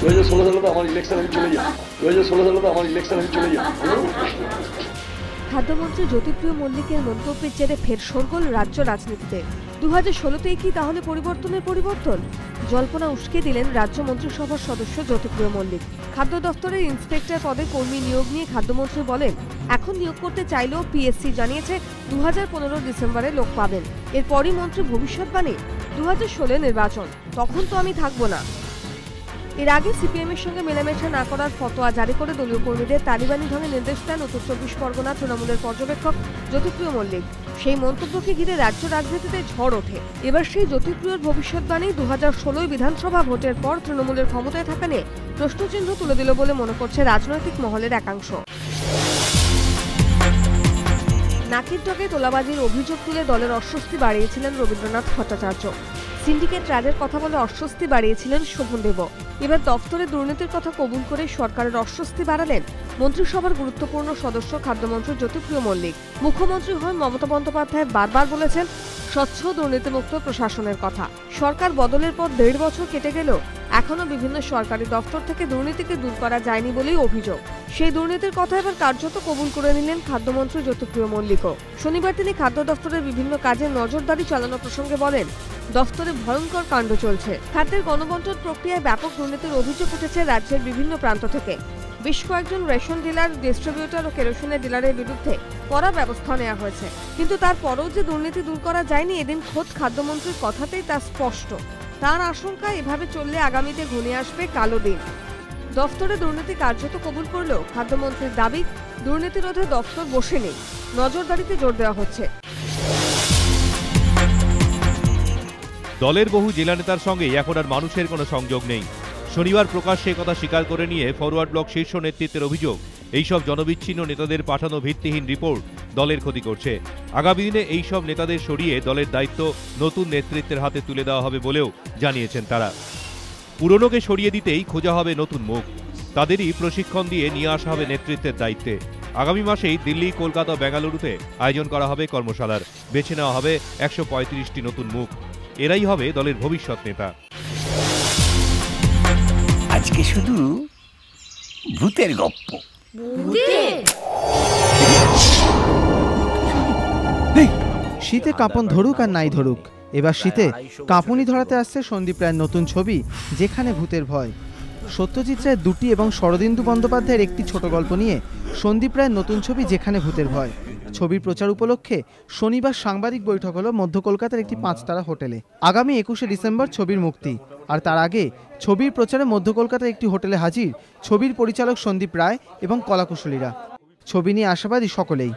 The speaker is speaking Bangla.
2016 সালে তো আমার ইলেকশন আমি চলে যাই 2016 সালে তো আমার ইলেকশন আমি চলে যাই। খাদ্যমন্ত্রী জ্যোতিপ্রিয় মল্লিকের মন্তব্যের জেরে ফের শোরগোল রাজ্য রাজনীতিতে। 2016তেই কি তাহলে পরিবর্তনের পরিবর্তন? জল্পনা উস্কে দিলেন রাজ্য মন্ত্রিসভার সদস্য জ্যোতিপ্রিয় মল্লিক। খাদ্য দফতরের ইন্সপেক্টর পদে কর্মী নিয়োগ নিয়ে খাদ্যমন্ত্রী বলেন, এখন নিয়োগ করতে চাইলেও পিএসসি জানিয়েছে 2015 ডিসেম্বরে লোক পাবেন। এরপরই মন্ত্রী ভবিষ্যৎবাণী, 2016 নির্বাচন, তখন তো আমি থাকবো না। এর আগে সিপিএম এর সঙ্গে মেলামেশা না করার ফতোয়া জারি করে দলীয় কর্মীদের তালিবানি ঢঙে নির্দেশ দেন উত্তর 24 পরগনা তৃণমূলের পর্যবেক্ষক জ্যোতিপ্রিয় মল্লিক। সেই মন্তব্যকে ঘিরে রাজ্য রাজনীতিতে ঝড় ওঠে। এবার সেই জ্যোতিপ্রিয়র ভবিষ্যৎবাণী 2016 বিধানসভা ভোটের পর তৃণমূলের ক্ষমতায় থাকা নিয়ে প্রশ্নচিহ্ন তুলে দিল বলে মনে করছে রাজনৈতিক মহলের একাংশ। নাকের ডগে তোলাবাজির অভিযোগ তুলে দলের অস্বস্তি বাড়িয়েছিলেন রবীন্দ্রনাথ ভট্টাচার্য। সিন্ডিকেট রাজের কথা বলে অস্বস্তি বাড়িয়েছিলেন শোভনদেব। এবার দফতরে দুর্নীতির কথা কবুল করে সরকারের অস্বস্তি বাড়ালেন মন্ত্রিসভার গুরুত্বপূর্ণ সদস্য খাদ্যমন্ত্রী জ্যোতিপ্রিয় মল্লিক। মুখ্যমন্ত্রী হন মমতা বন্দ্যোপাধ্যায় বারবার বলেছেন স্বচ্ছ দুর্নীতিমুক্ত প্রশাসনের কথা। সরকার বদলের পর 1.5 বছর কেটে গেলেও এখনো বিভিন্ন সরকারি দফতর থেকে দুর্নীতিকে দূর করা যায়নি বলেই অভিযোগ। সেই দুর্নীতির কথা এবার কার্যত কবুল করে নিলেন খাদ্যমন্ত্রী জ্যোতিপ্রিয় মল্লিকও। শনিবার তিনি খাদ্য দফতরের বিভিন্ন কাজে নজরদারি চালানো প্রসঙ্গে বলেন, দফতরে ভয়ঙ্কর কাণ্ড চলছে। খাদ্যের গণবন্টন প্রক্রিয়ায় ব্যাপক দুর্নীতির অভিযোগ উঠেছে রাজ্যের বিভিন্ন প্রান্ত থেকে। বেশ কয়েকজন রেশন ডিলার, ডিস্ট্রিবিউটর ও কেরোসিনের ডিলারের বিরুদ্ধে কড়া ব্যবস্থা নেওয়া হয়েছে। কিন্তু তারপরেও যে দুর্নীতি দূর করা যায়নি, এদিন খোদ খাদ্যমন্ত্রীর কথাতেই তা স্পষ্ট। তার আশঙ্কা, এভাবে চললে আগামীতে ঘনিয়ে আসবে কালো দিন। দফতরে দুর্নীতি কার্যত কবুল করলেও খাদ্যমন্ত্রীর দাবি, দুর্নীতি রোধে দফতর বসে নেই, নজরদারিতে জোর দেওয়া হচ্ছে। দলের বহু জেলা নেতার সঙ্গে এখন আর মানুষের কোনো সংযোগ নেই। শনিবার প্রকাশ্যে কথা স্বীকার করে নিয়ে ফরওয়ার্ড ব্লক শীর্ষ নেতৃত্বের অভিযোগ, এইসব জনবিচ্ছিন্ন নেতাদের পাঠানো ভিত্তিহীন রিপোর্ট দলের ক্ষতি করছে। আগামী দিনে এইসব নেতাদের সরিয়ে দলের দায়িত্ব নতুন নেতৃত্বের হাতে তুলে দেওয়া হবে বলেও জানিয়েছেন তারা। পুরনোকে সরিয়ে দিতেই খোঁজা হবে নতুন মুখ, তাদেরই প্রশিক্ষণ দিয়ে নিয়ে আসা হবে নেতৃত্বের দায়িত্বে। আগামী মাসেই দিল্লি, কলকাতা, বেঙ্গালুরুতে আয়োজন করা হবে কর্মশালার। বেছে নেওয়া হবে 135টি নতুন মুখ। এরাই হবে দলের ভবিষ্যৎ নেতা। আজকে শুধু ভূতের গপ্প। শীতে কাঁপন ধরুক আর নাই ধরুক, এবার শীতে কাঁপুনি ধরাতে আসছে সন্দীপ রায়ের নতুন ছবি যেখানে ভূতের ভয়। সত্যজিৎ রায়ের 2টি এবং শরদিন্দু বন্দ্যোপাধ্যায়ের একটি ছোট গল্প নিয়ে সন্দীপ রায়ের নতুন ছবি যেখানে ভূতের ভয়। ছবির প্রচার উপলক্ষে শনিবার সাংবাদিক বৈঠক হলো মধ্য কলকাতার একটি 5-তারা হোটেলে। আগামী 21শে ডিসেম্বর ছবির মুক্তি, আর তার আগে ছবির প্রচারে মধ্য কলকাতার একটি হোটেলে হাজির ছবির পরিচালক সন্দীপ রায় এবং কলাকুশলীরা। ছবি নিয়ে আশাবাদী সকলেই।